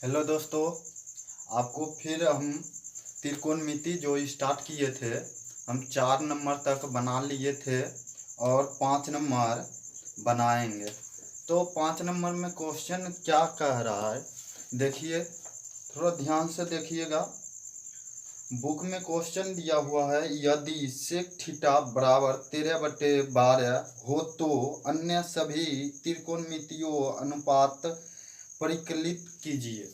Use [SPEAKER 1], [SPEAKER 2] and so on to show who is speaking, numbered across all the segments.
[SPEAKER 1] Hello दोस्तों, आपको फिर हम त्रिकोणमिति जो स्टार्ट किए थे, हम 4 नंबर तक बना लिए थे और 5 नंबर बनाएंगे। तो 5 नंबर में क्वेश्चन क्या कह रहा है, देखिए, थोड़ा ध्यान से देखिएगा। बुक में क्वेश्चन दिया हुआ है, यदि सेक थीटा बराबर 13/12 हो तो अन्य सभी त्रिकोणमितियों अनुपात परिकलित कीजिए।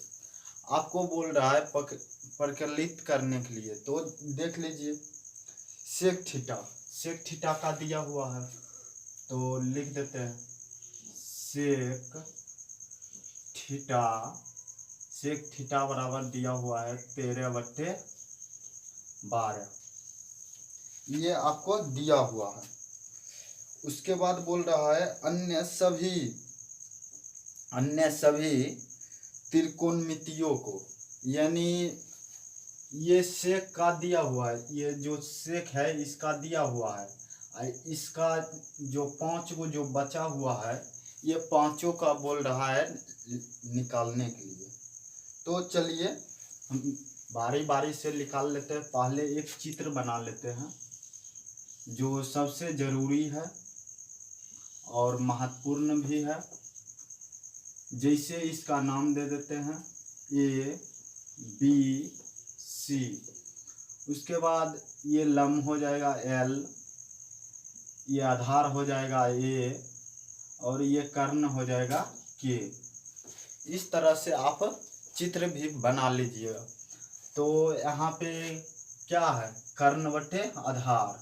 [SPEAKER 1] आपको बोल रहा है परिकलित करने के लिए, तो देख लीजिए। सेक थीटा का दिया हुआ है, तो लिख देते हैं सेक थीटा। सेक थीटा बराबर दिया हुआ है 13/12, ये आपको दिया हुआ है। उसके बाद बोल रहा है अन्य सभी त्रिकोणमितियों को, यानी ये सेक का दिया हुआ है, ये जो सेक है इसका दिया हुआ है, इसका जो 5 को जो बचा हुआ है, ये पांचों का बोल रहा है निकालने के लिए। तो चलिए हम बारी बारी से निकाल लेते हैं। पहले एक चित्र बना लेते हैं जो सबसे जरूरी है और महत्वपूर्ण भी है। जैसे इसका नाम दे देते हैं ABC। उसके बाद ये लंब हो जाएगा L, ये आधार हो जाएगा A और ये कर्ण हो जाएगा K। इस तरह से आप चित्र भी बना लीजिएगा। तो यहाँ पे क्या है, कर्ण बटे आधार,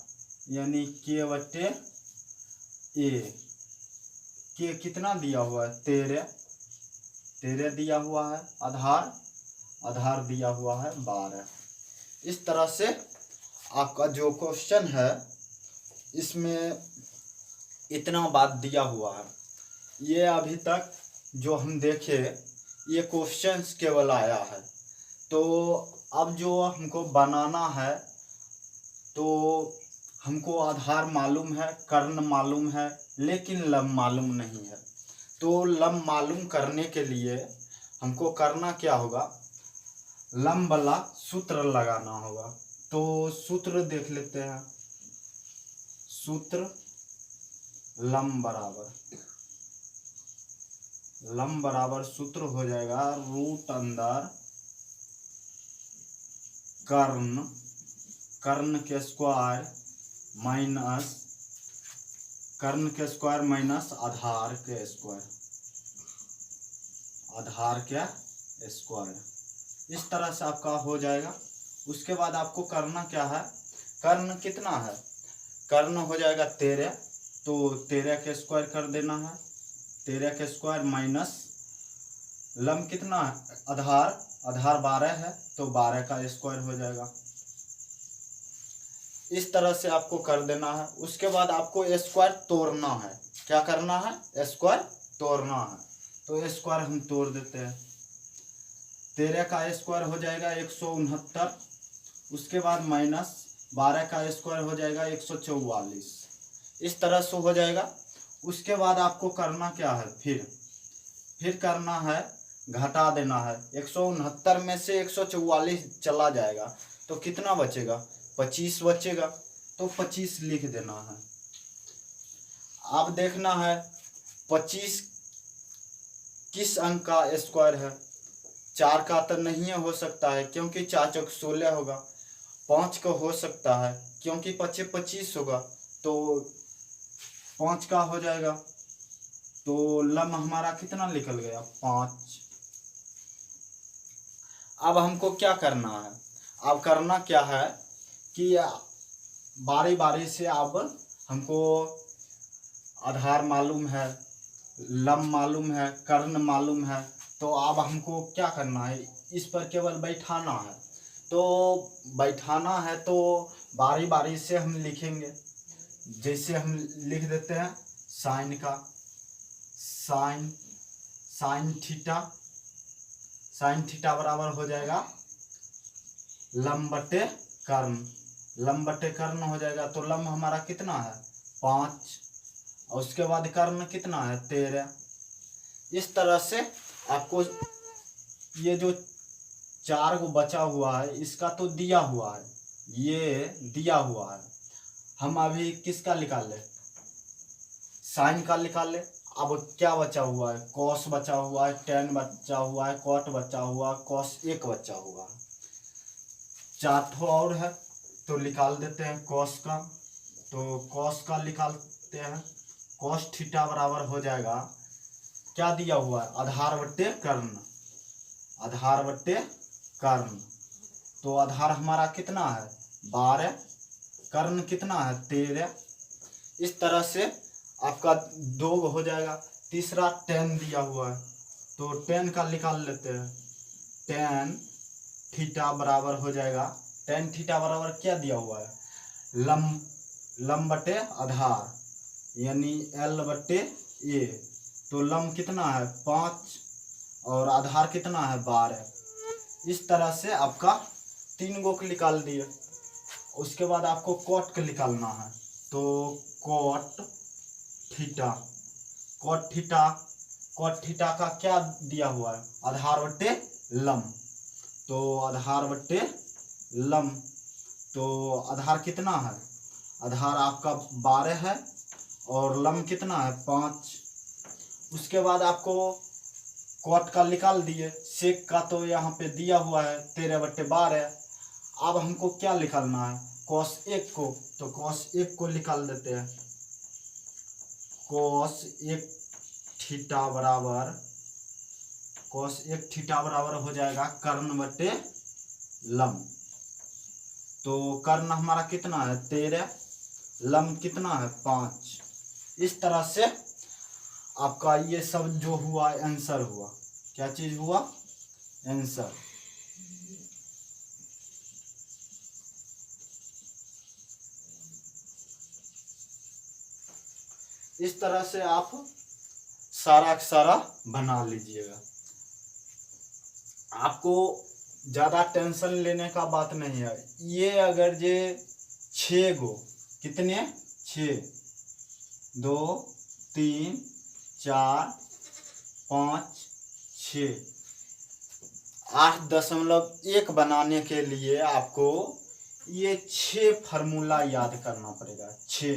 [SPEAKER 1] यानी K/A। K कितना दिया हुआ है, 13 दिया हुआ है। आधार दिया हुआ है 12। इस तरह से आपका जो क्वेश्चन है इसमें इतना बात दिया हुआ है। ये अभी तक जो हम देखे, ये क्वेश्चंस केवल आया है। तो अब जो हमको बनाना है, तो हमको आधार मालूम है, कर्ण मालूम है, लेकिन लंब मालूम नहीं है। तो लंब मालूम करने के लिए हमको करना क्या होगा, लंब वाला सूत्र लगाना होगा। तो सूत्र देख लेते हैं। सूत्र लंब बराबर सूत्र हो जाएगा √अंदर कर्ण के स्क्वायर माइनस आधार के स्क्वायर। इस तरह से आपका हो जाएगा। उसके बाद आपको करना क्या है, कर्ण कितना है, कर्ण हो जाएगा 13, तो 13 के स्क्वायर कर देना है। 13 के स्क्वायर माइनस लंब कितना है, आधार 12 है, तो 12 का स्क्वायर हो जाएगा। इस तरह से आपको कर देना है। उसके बाद आपको स्क्वायर तोड़ना है। क्या करना है, स्क्वायर तोड़ना है। तो स्क्वायर हम तोड़ देते हैं। 13 का स्क्वायर हो जाएगा 169। उसके बाद माइनस 12 का स्क्वायर हो जाएगा 144। इस तरह से हो जाएगा। उसके बाद आपको करना क्या है, फिर करना है, घटा देना है। 169 में से 144 चला जाएगा तो कितना बचेगा, 25 बचेगा। तो 25 लिख देना है। आप देखना है 25 किस अंक का स्क्वायर है। 4 का तो नहीं हो सकता है, क्योंकि 4 चौक 16 होगा। 5 का हो सकता है, क्योंकि 25 25 होगा, तो 5 का हो जाएगा। तो लंब हमारा कितना निकल गया, 5। अब हमको क्या करना है, अब करना क्या है कि बारी बारी से अब हमको आधार मालूम है, लंब मालूम है, कर्ण मालूम है। तो अब हमको क्या करना है, इस पर केवल बैठाना है। तो बैठाना है तो बारी बारी से हम लिखेंगे। जैसे हम लिख देते हैं साइन थीटा बराबर हो जाएगा लंब बटे कर्ण हो जाएगा। तो लंब हमारा कितना है, 5, और उसके बाद कर्ण कितना है, 13। इस तरह से आपको ये जो 4 को बचा हुआ है इसका तो दिया हुआ है, ये दिया हुआ है। हम अभी किसका निकाल ले, साइन का निकाल ले। अब क्या बचा हुआ है, कॉस बचा हुआ है, टेन बचा हुआ है, कॉट बचा हुआ, कॉस 1 बचा हुआ। 4 ठो और है तो निकाल देते हैं कॉस का। तो कॉस का निकालते हैं, कॉस थीटा बराबर हो जाएगा, क्या दिया हुआ है, आधार बट्टे कर्ण, आधार बट्टे कर्ण। तो आधार हमारा कितना है 12, कर्ण कितना है 13। इस तरह से आपका 2 हो जाएगा। तीसरा tan दिया हुआ है तो tan का निकाल लेते हैं। tan थीटा बराबर हो जाएगा, tan थीटा बराबर क्या दिया हुआ है, लंब बटे आधार यानी L बटे A। तो लंब कितना है 5 और आधार कितना है 12। इस तरह से आपका 3 गो को निकाल दिए। उसके बाद आपको कॉट का निकालना है। तो कॉट थीटा, कॉट थीटा का क्या दिया हुआ है, आधार बट्टे लंब। तो आधार बट्टे लंब, तो आधार कितना है, आधार आपका 12 है और लंब कितना है 5। उसके बाद आपको कॉट का निकाल दिए, सेक का तो यहाँ पे दिया हुआ है 13/12। अब हमको क्या निकालना है, कॉस 1 को। तो कॉस 1 को निकाल देते हैं। कॉस 1 थीटा बराबर, कॉस 1 थीटा बराबर हो जाएगा कर्ण बटे लंब। तो कर्ण हमारा कितना है 13, लंब कितना है 5। इस तरह से आपका ये सब जो हुआ आंसर हुआ, क्या चीज हुआ, आंसर। इस तरह से आप सारा का सारा बना लीजिएगा। आपको ज्यादा टेंशन लेने का बात नहीं है। ये अगर ये 6 गो, कितने 6, 2 3 4 5 6, 8.1 बनाने के लिए आपको ये 6 फार्मूला याद करना पड़ेगा। 6,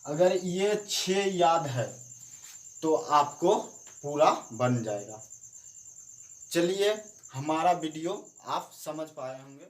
[SPEAKER 1] अगर ये 6 याद है तो आपको पूरा बन जाएगा। चलिए, हमारा वीडियो आप समझ पाए होंगे।